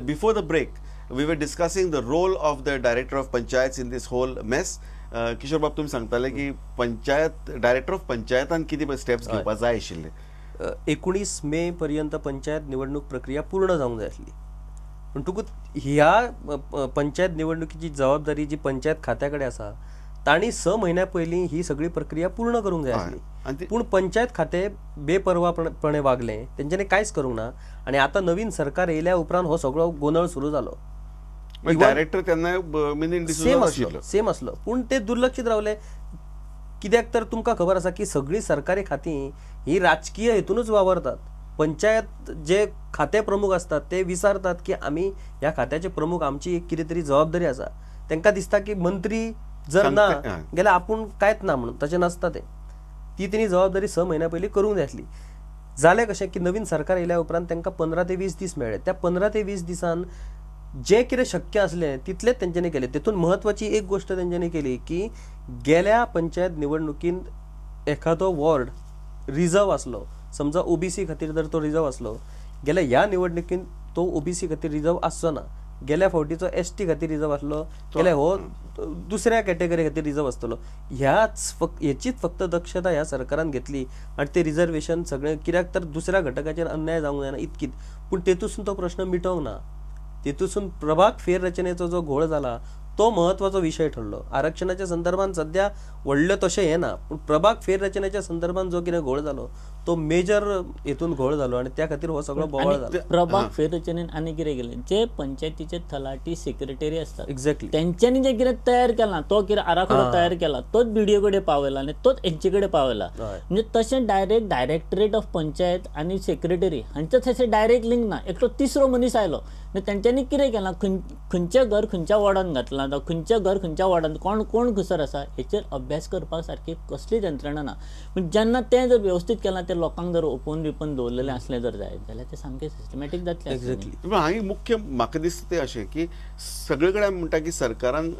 Before the break, we were discussing the role of the director of panchayats in this whole mess. Kishore बाब तुम्ही सांगताले की panchayat director of पंचायतान किती steps घेवपाक जाय आशिल्ले. 19 मे पर्यंत पंचायत निवडणूक प्रक्रिया पूर्ण जावंक जाय आसली. म्हणटकूच ह्या पंचायत निवडणुकीची जबाबदारी जी पंचायत खात्याकडे आसा ताणी 6 महिन्या पयलीं ही सगळी प्रक्रिया पूर्ण करूंक जाय आसली. पूण पंचायत खाते बेपरवापणे वागले, तेंच्यांनी कांयच करूंक ना. आणि आता नवीन सरकार येयल्या उपरांत हो सगळो गोंधळ सुरू जालो. डायरेक्टर तेन्ना सेम आसलो पूण ते दुर्लक्षित रावले. कित्याक तर तुमकां खबर आसा की सगळी सरकारी खातीं ही राजकीय हेतूनच वावरतात. पंचायत जे खाते प्रमुख असतात ते विचारतात की आमी ह्या खात्याचे प्रमुख, आमची एक कितें तरी जबाबदारी आसा. तांकां दिसता की मंत्री जर ना गेल्यार आपूण कांयच ना म्हणून. तशें नासता तें. ती तेणी जबाबदारी 6 महिन्या पयलीं करूंक जाय आसली. जालें कशें की नवीन सरकार येयल्या उपरांत तांकां 15 ते 20 दीस मेळ्ळे. त्या 15 ते 20 दिसान जे कितें शक्य आसलें तितलेंच तेंच्यांनी केलें. तेतून म्हत्वाची एक गोष्ट तेंच्यांनी केली की गेल्या पंचायत निवडणुकींत एखादो वॉर्ड रिजर्व आसलो, समजा ओबीसी खातीर जर तो रिजर्व आसलो, गेल्या ह्या निवडणुकींत तो ओबीसी खातीर रिजर्व आसचो ना. गेल्या फावटीचो एसटी खातीर रिजर्व आसलो, गेल्या हो दुसऱ्या कॅटेगरी खातीर रिजर्व आसतलो. हेचीच फक्त दक्षता ह्या सरकारान घेतली आनी ते रिजर्वेशन सगळें, कित्याक तर दुसऱ्या घटकाचेर अन्याय जावंक जायना इतकीच. पूण तेतूसून तो प्रश्न मिटोवंक ना. तेतूसून प्रभाग फेररचनेचो जो घोळ जाला तो महत्वाचो विशय ठरलो. आरक्षणाच्या संदर्भात सध्या व्हडले तशें हें ना, पूण प्रभाग फेररचनेच्या संदर्भात जो कितें घोळ जालो तो मेजर हेतून घोळ जालो आणि त्या खातीर हो सगळो बोवाळ जालो. प्रभाग फेररचनेन आनी कितें केलें, जे पंचायतीचे तलाटी सेक्रेटरी आसतात एक्झॅक्टली तेंच्यांनी जे कितें तयार केला, तो कितें आराखडो तयार केला तोच बीडीओ कडेन पावयला आनी तोच हेंचे कडेन पावयला. म्हणजे तशें डायरेक्ट डायरेक्टरेट ऑफ पंचायत आनी सेक्रेटरी हांचे तशें डायरेक्ट लिंक ना. एकटो तिसरो मनीस आयलो. तेंच्यांनी कितें केलां, खंयचें घर खंयच्या वॉर्डान घातलां, खंयचें घर खंयच्या वॉर्डान, कोण खंयसर आसा हेचेर अभ्यास करपाक सारकी कसलीच यंत्रणा ना. पूण जेन्ना तें जर व्यवस्थीत केलां, ते लोकांक जर ओपन बिपन दवरलेलें असलें जर जायत जाल्यार ते सामकें सिस्टमॅटीक जातलें. एक्झॅक्टली. हांगा मुख्य म्हाका दिसता तें अशें की सगळे कडेन म्हणटा की सरकारान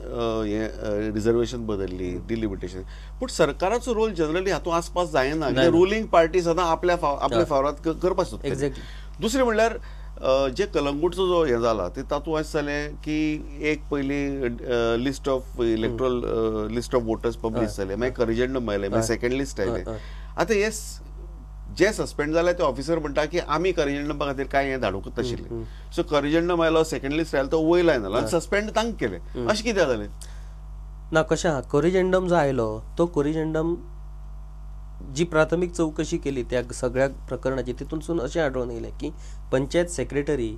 हें रिजर्वेशन बदलली, डिलिमिटेशन, पूण सरकाराचो रोल जनरली हातूंत आसपास जायना. रुलींग पार्टी सदां आपल्या फावरात करपाक सोदता. एक्झॅक्टली. दुसरें म्हणल्यार जे कलंगूटचो जो हें जाला ते तातूंत अशें जालें की एक पयलीं list of electoral list of voters publish जाले, मागीर करिजंडम आयले, मागीर सेकंड लिस्ट आयले. आतां हे जे सस्पेंड जाले ते ऑफिसर म्हणटा की आमी करिजंडमा खातीर कांय हें धाडूंकच नाशिल्लें. सो करिजंडम आयलो, सेकंड लिस्ट आयलो, तो वयर लायना आनी सस्पेंड तांकां केलें. अशें कित्याक जालें ना? कशें आहा, करिजंडम जो आयलो तो करिजंडम जी प्राथमीक चौकशी केली त्या सगळ्या प्रकरणाची, तितूनसून अशें आढळून येयलें की पंचायत सेक्रेटरी,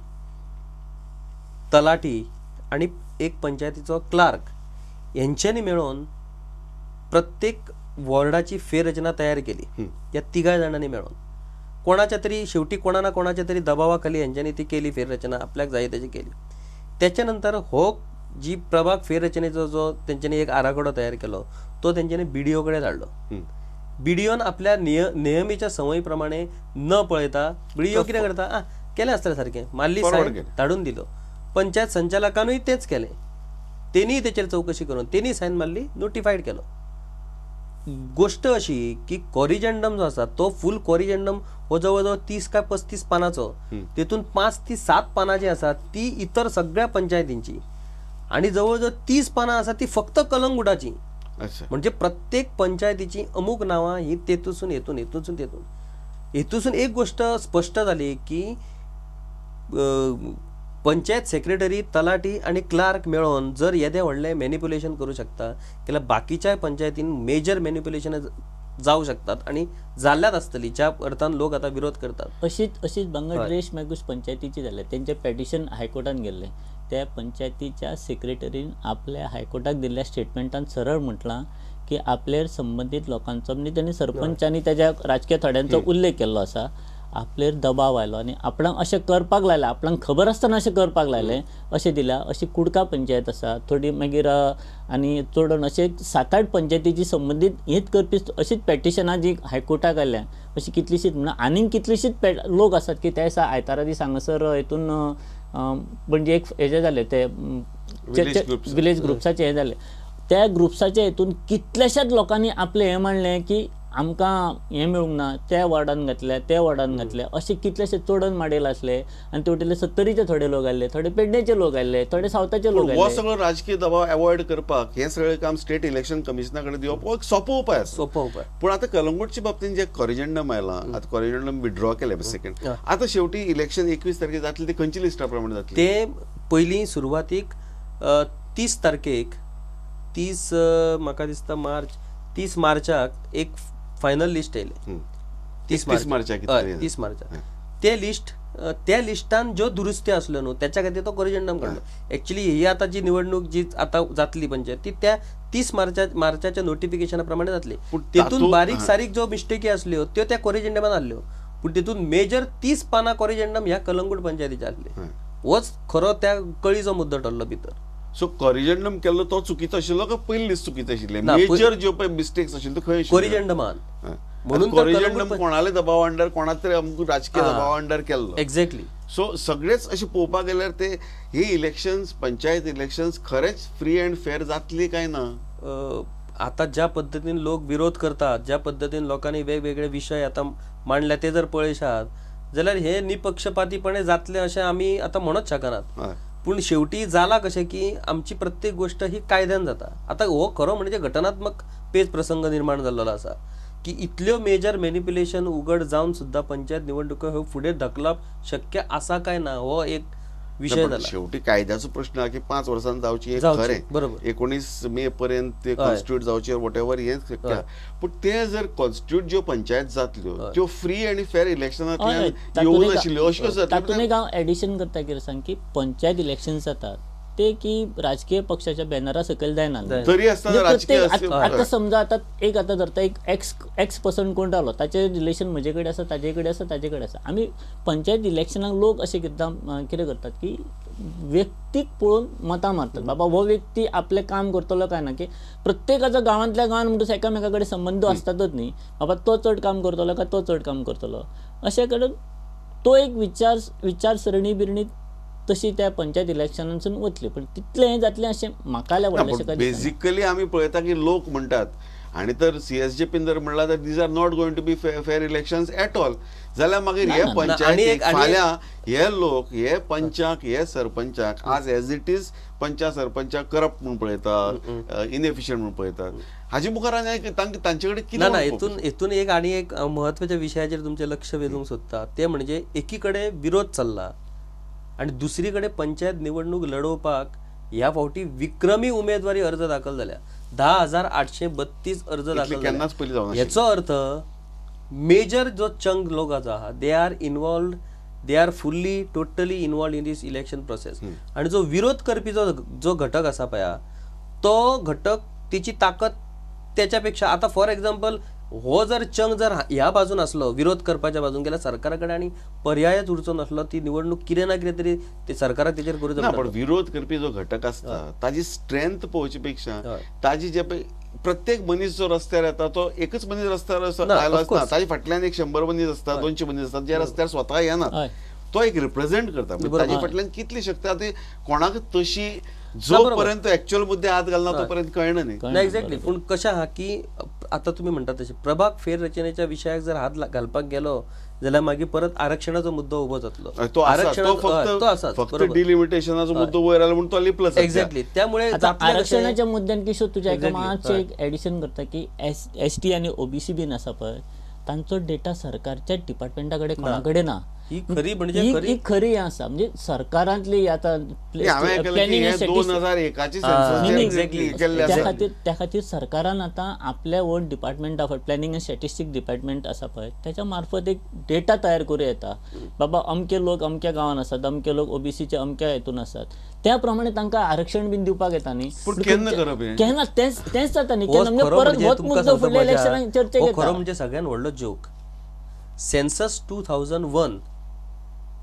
तलाटी आणि एक पंचायतीचो क्लार्क यांच्यांनी मेळून प्रत्येक वॉर्डाची फेररचना तयार केली. या 3 जाणांनी मेळून कोणाच्या तरी शेवटी कोणा ना कोणाच्या तरी दबावाखाली यांच्यांनी ती केली फेररचना, आपल्याक जाय तशी केली. त्याच्यानंतर हो जी प्रभाग फेररचनेचो जो तेंच्यांनी एक आराखडो तयार केलो तो तेंच्यांनी बीडीओ कडे धाडलो. बीडीओन आपल्या नेहमीच्या संवयी प्रमाणे न पळयता बीडीओ कितें करता, केलें आसतलें सारकें, मारली सायन धाडून दिलो. पंचायत संचालकानूय तेच केलें. तेणी तेचेर चौकशी करून तेणी सायन मारली, नोटिफायड केलो. गोष्ट अशी की कॉरिजंडम जो आसा तो फूल कॉरिजंडम हो जवळ 30 काय 35 पानाचो. तेतून 5 ते 7 पानां जी आसात ती इतर सगळ्या पंचायतींची आणि जवळजवळ 30 पानां आसा ती फक्त कलंगूटाची. म्हणजे प्रत्येक पंचायतीची अमुक नावां ही तेतून एक गोष्ट स्पष्ट जाली की पंचायत सेक्रेटरी, तलाटी आणि क्लार्क मेळून जर येदे व्हडलें मॅनिप्युलेशन करूं शकता जाल्यार बाकीच्या पंचायतीन मेजर मॅनिप्युलेशन जावं शकतात आणि जाल्ल्यात आसतली, ज्या अर्थान लोक आता विरोध करतात. अशीच बांगलादेश मागूस पंचायतीची जाले, तेंचे पेटिशन हायकोर्टान गेल्ले. त्या पंचायतीच्या सेक्रेटरीन आपल्या हायकोर्टाक दिल्ल्या स्टेटमेंटान सरळ म्हटलां की आपल्यार संबंधीत लोकांचो, म्हणजे त्यांनी सरपंचांनी त्याच्या राजकीय थोड्यांचो उल्लेख केल्लो आसा, आपल्यार दबाव आयलो आनी आपणाक अशें करपाक लायलें, आपणाक खबर आसतना अशें करपाक लायलें, अशें दिल्या. अशी कुडका पंचायत आसा थोडी, मागीर आनी चोडून अशे 7-8 पंचायतीची संबंधीत हेच करपी अशीच पेटिशनां जी हायकोर्टाक आयल्या. अशी कितलीशीच म्हणून आनीक कितलीशीच लोक आसात की त्या दिसा आयतारा दीस हांगासर हेतून म्हणजे एक हेजे जाले ते विलेज ग्रुप्साचे हे जाले. त्या ग्रुप्साच्या हेतून कितल्याशाच लोकांनी आपले हे मांडलें की आमकां हें मेळूंक ना, त्या वॉर्डान घातल्या, त्या वॉर्डान घातल्या, अशे कितलेशे चोडन माडेल आसले आनी तेवटेले 70चे थोडे लोक आयले, थोडे पेडणेचे लोक आयले, थोडे सावथाचे लोक हो आयले. सगळो राजकीय दबाव अवॉइड करपाक हे सगळें काम स्टेट इलेक्शन कमिशना कडेन दिवप हो एक सोपो उपाय आसा. सोपो उपाय. पूण आतां कलंगूटच्या बाबतींत जे कॉरिजंडम आयलां, आतां कॉरिजंडम विड्रॉ केले सेकंड, आतां शेवटी इलेक्शन 21 तारखेक जातले, ते खंयच्या लिस्टा प्रमाणे जातले? ते पयलीं सुरवातीक 30 तारखेक 30 म्हाका दिसता 30 मार्चाक एक फायनल लिस्ट येयले. 30 मार्चाक 30 मार्चाक ते लिस्ट, त्या लिस्टान ज्यो दुरुस्ती आसल्यो न्हू त्याच्या खातीर तो कॉरिजंडम काडलो. एक्चुअली ही आतां जी निवडणूक जी आतां जातली पंचायत ती त्या 30 मार्चाच्या नोटिफिकेशना प्रमाणे जातली. तेतून बारीक सारीक ज्यो मिस्टेकी आसल्यो त्यो त्या कॉरिजंडमान आसल्यो, पूण तेतून मेजर 30 पानां कॉरिजंडम ह्या कलंगूट पंचायतीचे आसले. होच खरो त्या कळीचो मुद्दो ठरलो भितर. सो कॉरिजंडम केल्लो तो चुकीचो आशिल्लो काय पयली लिस्ट चुकीचे आशिल्ले? मेजर ज्यो पळय मिस्टेक्स आशिल्ल्यो त्यो खंय आशिल्ल्यो? कॉरिजंडमान. म्हणून कॉरिजंडम कोणाले दबाव अंडर, कोणाक तरी अमूक राजकीय दबाव अंडर केल्लो. एक्झॅक्टली. सो सगळेच अशें पळोवपाक गेल्यार ते ही इलेक्शन्स, पंचायत इलेक्शन्स खरेंच फ्री अँड फेअर जातली काय ना? आता ज्या पद्धतीन लोक विरोध करतात, ज्या पद्धतीन लोकांनी वेगवेगळे विषय आता मांडले ते जर पळयशात जाल्यार हे निपक्षपातीपणे जातले अशें आमी आता म्हणूच शकनात. पूण शेवटी जाला कशें की आमची प्रत्येक गोष्ट ही कायद्यान जाता. आता हो खरो म्हणजे घटनात्मक पेच प्रसंग निर्माण जाल्लो आसा की इतल्यो मेजर मॅनिप्युलेशन उघड जावन सुद्धा पंचायत निवडणुको ह्यो फुडें धकलप शक्य आसा काय ना हो एक विषय जाला. शेवटी कायद्याचो प्रश्न हा की 5 वर्सांनी जावची एक खरें, बरोबर 19 मे पर्यंत ते कॉन्स्टिट्यूट जावचे वॉट एव्हर हे शक्य. पूण ते जर कॉन्स्टिट्यूट ज्यो पंचायत जातल्यो त्यो फ्री आनी फेअर इलेक्शनांतल्यान येवूं नाशिल्ल्यो अश्यो जातल्यो. तातूंत एक हांव एडिशन करता कितें सांग की पंचायत इलेक्शन जातात ते की राजकीय पक्षाच्या बॅनरा सकयल जायना. तरी आसतना राजकीय आतां समजा आतां धरता एक एक्स पर्सन कोण रावलो, ताचें रिलेशन म्हजे कडेन आसा, ताजे कडेन आसा, ताजे कडेन आसा. आमी पंचायत इलेक्शनाक लोक अशें कितें करतात की व्यक्तीक पळोवन मतां मारतात. बाबा हो व्यक्ती आपलें काम करतलो काय ना, की प्रत्येकाचो गांवांतल्या गांवांत म्हणटच एकामेका कडेन संबंद आसतातच न्ही. बाबा तो चड काम करतलो काय तो चड काम करतलो, अशे कडेन तो एक विचारसरणी बिरणी तशी त्या पंचायत इलेक्शनांसून वतली. पण तितलें हें जातलें अशें म्हाका व्हडलेशें बेसिकली आमी पळयता की लोक म्हणटात आनी तर CSJPन जर म्हणला तर these are not going to be fair elections at all, जाल्यार मागीर हे पंचायतीक फाल्यां हे लोक हे पंचाक हे सरपंचाक आज एज इट इज पंचा सरपंचाक करप्ट म्हणून पळयता, इनएफिशियंट म्हणून पळयतात. हाजी मुखार आनी तांचे कडेन कितें हितून एक आनी एक म्हत्वाच्या विशयाचेर तुमचें लक्ष वेधूंक सोदता ते म्हणजे एकीकडे विरोध चल्ला आणि दुसरीकडे पंचायत निवडणूक लढवपाक ह्या फावटी विक्रमी उमेदवारी अर्ज दाखल झाल्या. 10,832 अर्ज दाखल झाले. याचो अर्थ मेजर जो चंक लोक आसा they are involved, they are fully totally involve in this election process. आणि जो विरोध करपी जो घटक आसा पळय तो घटक तिची ताकद त्याच्यापेक्षा आता फॉर एक्झाम्पल हो जर चंक जर ह्या बाजून असलो विरोध करपाच्या बाजून गेल्यार सरकाराकडे आणि पर्यायच उरचो नसलो, ती निवडणूक कितें ना कितें तरी ते सरकाराक तेचेर करूं जाता. पण विरोध करपी जो घटक आसता ताजी स्ट्रेंथ पळोवचे पेक्षा ताजी जे पळय प्रत्येक मनीस जो रस्त्यार येता तो एकच मनीस रस्त्यार आयलो आसता, ताजे फाटल्यान एक 100 मनीस आसता, 200 मनीस आसतात जे रस्त्यार स्वता येनात. तो एक रिप्रेझेंट करता. ताजे फाटल्यान कितली शक्ती आसा ती कोणाक तशी जोपर्यंत ऍक्च्युअल मुद्दे हात घालना तोपर्यंत कळना न्ही. एक्झॅक्टली. पूण कशें आहा की आता तुम्ही म्हणता तशें प्रभाग फेररचनेच्या विशयाक जर हात घालपाक गेलो जाल्यार मागीर परत आरक्षणाचो मुद्दो उबो जातलो. फक्त डिलिमिटेशनाचो मुद्दो वयर आयलो म्हणून तो लिपलस. एक्झॅक्टली. त्यामुळे आरक्षणाच्या मुद्द्यान किशोर तुज्या एका मातशें एक एडिशन करता की ST आनी OBC बीन आसा पळय तांचो डेटा सरकारच्या डिपार्टमेंटा कडेन कोणा कडेन ना. ही खरी म्हणजे ही खरी आसा म्हणजे सरकारांतली आता त्या खातीर सरकारान आता आपल्या on department of planning and statistics department आसा पळय त्याच्या मार्फत एक डेटा तयार करूं येता. बाबा अमके लोक अमक्या गांवांत आसात, अमके लोक OBCचे अमक्या हेतून आसात, त्या प्रमाणे तांकां आरक्षण बीन दिवपाक येता न्ही. केन्ना तेंच जाता न्ही. परत होच मुद्दो फुडल्या इलेक्शनाक चर्चेक येता. खरो म्हणजे सगळ्यात व्हडलो जोक सेन्सस 2001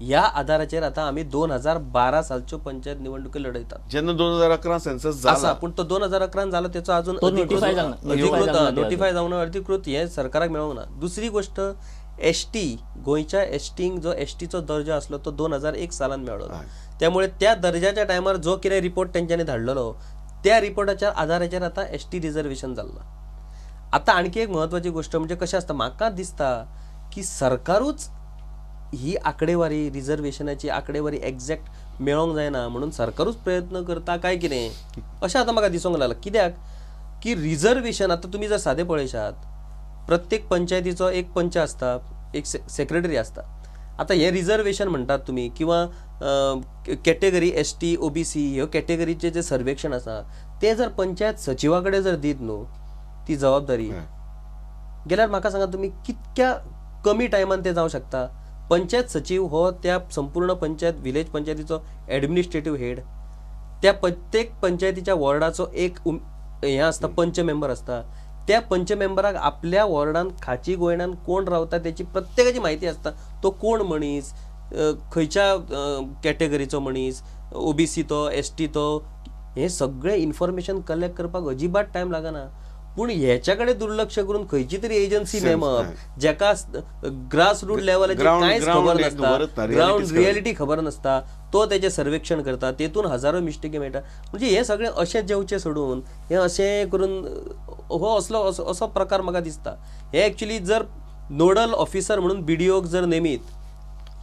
या आधाराचेर आता आम्ही 2012 सालच्यो पंचायत निवडणुकी लढयतात. जेन्ना 2011 सेन्सस जाला पण तो 2011 झाला त्याचा अजून नोटिफाय जावन अधिकृत हे सरकाराक मेळोंक ना. दुसरी गोष्ट ST गोंयच्या STंक जो STचो दर्जो आसलो तो 2001 सालान मेळ्ळो. त्यामुळे त्या दर्जाच्या टायमार जो कितें रिपोर्ट तेंच्यांनी धाडलेलो त्या रिपोर्टाच्या आधाराचेर आता ST रिझर्वेशन जाल्ला. आता आणखी एक महत्वाची गोष्ट म्हणजे कशें आसता, म्हाका दिसता की सरकारूच ही आकडेवारी रिझर्वेशनाची आकडेवारी एक्झॅक्ट मेळोंक जायना म्हणून सरकारूच प्रयत्न करता काय कितें अशें आतां म्हाका दिसूंक लागला. कित्याक की रिझर्वेशन आतां तुमी जर सादें पळयशात, प्रत्येक पंचायतीचो एक पंच आसता, एक सेक्रेटरी आसता. आता हे रिझर्वेशन म्हणटात तुमी किंवा कॅटेगरी ST OBC ह्यो कॅटेगरीचे जे सर्वेक्षण आसा ते जर पंचायत सचिवा कडेन जर दीत न्हू ती जबाबदारी, गेल्यार म्हाका सांगा तुमी कितक्या कमी टायमान ते जावं शकता. पंचायत सचिव हो त्या संपूर्ण पंचायत विलेज पंचायतीचो एडमिनिस्ट्रेटिव्ह हेड, त्या प्रत्येक पंचायतीच्या वॉर्डाचो एक हे आसता, पंच मेंबर आसता. त्या पंच मेंबराक आपल्या वॉर्डान खाची गोयणान कोण रावता त्याची प्रत्येकाची माहिती आसता. तो कोण मनीस, खंयच्या कॅटेगरीचो मनीस, OBC तो, ST तो, हे सगळे इन्फॉर्मेशन कलेक्ट करपाक अजिबात टायम लागना. पूण ह्याच्याकडे दुर्लक्ष करून खंयची तरी एजन्सी नेमप जेका ग्रास रूट लेवलाची कांयच खबर नसता, ग्राउंड रियालिटी खबर नसता, तो त्याचे सर्वेक्षण करता, तेतून हजारो मिस्टेकी मेळटा. म्हणजे हे सगळे अशें जेवचे सोडून हे अशें करून हो असो प्रकार म्हाका दिसता. हे एक्चुअली जर नोडल ऑफिसर म्हणून BDOक जर नेमीत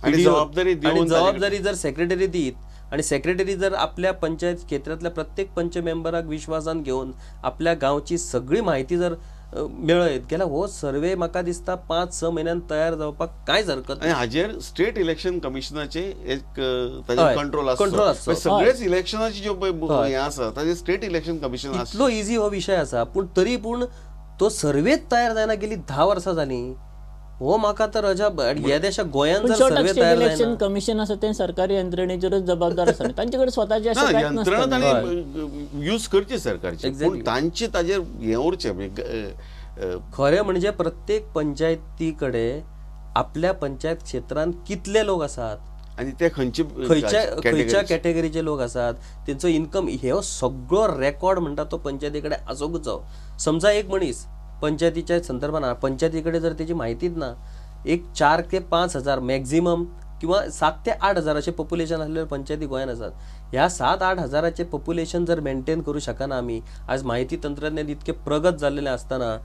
आणि जबाबदारी जर सेक्रेटरी दीत आणि सेक्रेटरी जर आपल्या पंचायत क्षेत्रातल्या प्रत्येक पंच मेंबराक विश्वासान घेऊन आपल्या गावची सगळी माहिती जर मेळयत गेल्यार हो सर्वे म्हाका दिसता 5-6 म्हयन्यान तयार जावपाक कांयच हरकत ना. हाजेर स्टेट इलेक्शन कमिशनाचे एक कंट्रोल आसता. सगळेच इलेक्शनाची ज्यो हे आसा ताजे स्टेट इलेक्शन कमिशन आसता. इतलो इझी हो विषय आसा, पूण तरी पूण तो सर्वेच तयार जायना गेली 10 वर्सां जाली. हो म्हाका तर अजाप. ह्या देशात गोंयांत जर सर्वे तयार इलेक्शन कमिशन आसा ते सरकारी यंत्रणेचेरच जबाबदार आसा, तांचेकडे स्वताचे अशें कांयच नसता. यंत्रणा तांणी यूज करची सरकारची, पूण तांचे ताजेर हे उरचें. खरें म्हणजे प्रत्येक पंचायतीकडे आपल्या पंचायत क्षेत्रांत कितले लोक आसात आणि ते खंयच्या कॅटेगरीचे लोक आसात, तेंचो इन्कम, हे सगळो रेकॉर्ड म्हणटा तो पंचायतीकडे आसूंकच जावो. समजा एक मनीस पंचायतीच्या संदर्भात पंचायतीकडे जर त्याची माहितीच ना, एक 4 ते 5 हजार मॅक्झिमम किंवा 7 ते 8 हजार असे पॉप्युलेशन असलेले पंचायती गोंयांत आसात. ह्या 7-8 हजाराचे पॉप्युलेशन जर मेंटेन करू शकना आमी, आज माहिती तंत्रज्ञान इतके प्रगत जाल्लेले असताना,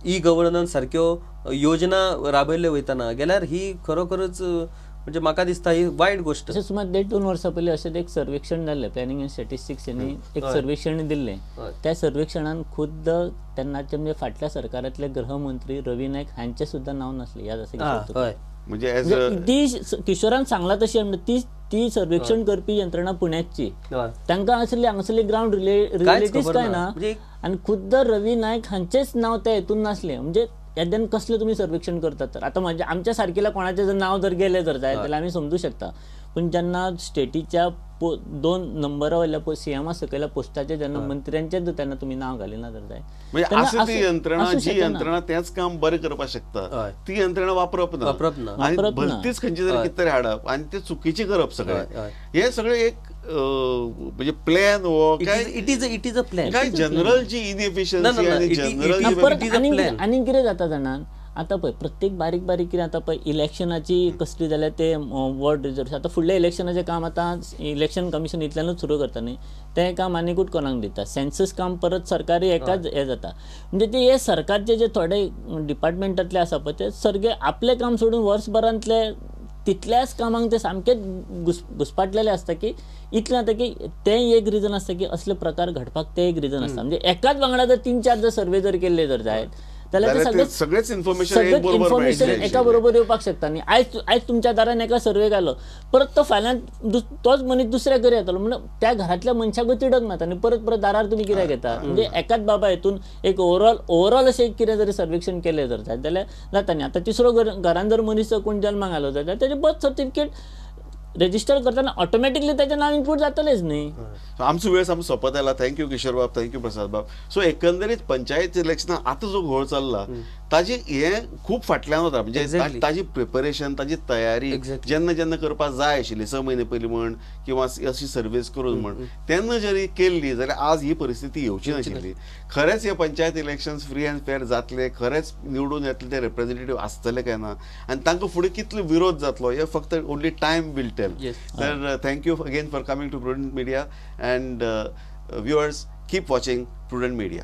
E-गव्हर्नन्स सारख्यो योजना राबयल्ल्यो वयताना गेल्यार ही खरोखरच म्हणजे म्हाका दिसता ही वायट गोष्ट. सुमार 1.5-2 वर्सां पयलीं अशें एक सर्वेक्षण जाल्लें, प्लॅनिंग अँड स्टॅटिस्टिक्स यांनी एक सर्वेक्षण दिल्लें. त्या सर्वेक्षणान खुद्द तेन्नाचे म्हणजे फाटल्या सरकारांतले गृहमंत्री रवी नाईक हांचे सुद्धा नाव नासले. याद आसा म्हणजे ती किशोरान सांगला तशी ती सर्वेक्षण करपी यंत्रणा पुण्याची, तांकां हांगासरली ग्राउंड रिएलिटीज काय ना, आणि खुद्द रवी नाईक हांचेच नाव त्या हेतून नासले. म्हणजे याद्यान कसले तुम्ही सर्वेक्षण करतात तर आता म्हणजे आमच्या सारखेला कोणाचे जर नाव जर गेले जर जाय जाल्यार आमी समजू शकता. पण जेन्ना स्टेटीच्या 2 नंबर वयल्या CM सकयल्या पोस्टाचे जेन्ना मंत्र्यांचेच तेन्ना तुम्ही नाव घालिना जर जाय, म्हणजे ती यंत्रणा जी यंत्रणा तेच काम बरें करपाक शकता ती यंत्रणा वापरप ना, आणि भलतीच खंयची तरी कितें तरी हाडप आणि ते चुकीची करप सगळें. हे सगळें एक म्हणजे प्लॅन हो काय, इट इज अ प्लॅन काय जनरल जी इनएफिशियन्सी आणि जनरल आणि कितें जाता जाणां आता पळय प्रत्येक बारीक बारीक कितें आतां पळय इलेक्शनाची कसली जाल्यार ते वॉर्ड रिजर्व आतां फुडल्या इलेक्शनाचें काम आतां इलेक्शन कमिशन इतल्यानूच सुरू करता न्ही, तें काम आनीकूच कोणाक दिता. सेन्सस काम परत सरकारी एकाच हें जाता. म्हणजे ते हे सरकारचे जे थोडे डिपार्टमेंटांतले आसा पळय ते सगळे आपलें काम सोडून वर्सभरांतले तितल्याच कामांक ते सामकेच घुसपाटलेले असता की इतलें जाता की तें एक रिजन आसता की असले प्रकार घडपाक तें एक रिजन आसता. म्हणजे एकाच वांगडा जर 3-4 जर सर्वे जर केले जर जायत जाल्यार ते सगळेच इन्फॉर्मेशन एका बरोबर येवपाक शकता न्ही. आयज तुमच्या दारान एका सर्वे घालो, परत तो फाल्यां तोच मनीस दुसऱ्या घरी येतलो, म्हणजे त्या घरातल्या मनशाकूय तिडक नाता आनी परत दारार तुमी कित्याक घेता. म्हणजे एकाच बाबा हेतून एक ओवरऑल अशें कितें जरी सर्वेक्षण केलें जर जायत जाल्यार जाता न्ही. आतां तिसरो घरान जर मनीस कोण जल्माक घालो जाल्यार तेजें बर्थ सर्टिफिकेट रजिस्टर करताना ऑटोमॅटिकली त्याचे नाव इनपुट जातलेच न्ही. आमचो वेळ सामको सोंपत आयला. थँक्यू किशोर बाब, थँक्यू प्रसाद बाब. सो एकंदरीत पंचायत इलेक्शनां आतां जो घोळ चल्ला ताजी हे खूब फाटल्यान वता. म्हणजे ताजी प्रिपरेशन, ताजी तयारी जेन्ना जेन्ना करपाक जाय आशिल्ली 6 म्हयने पयलीं म्हण किंवा अशी सर्वीस करून म्हण तेन्ना जरी केल्ली जाल्यार आज ही परिस्थिती येवची नाशिल्ली. खरेंच हे panchayat elections free and fair जातले, खरेंच निवडून येतले ते रिप्रेझेंटेटिव्ह आसतले काय ना, आनी तांकां फुडें कितलो विरोध जातलो हे फक्त ओन्ली टायम विल टेल. तर thank you again for coming to Prudent Media, and viewers, keep watching Prudent Media.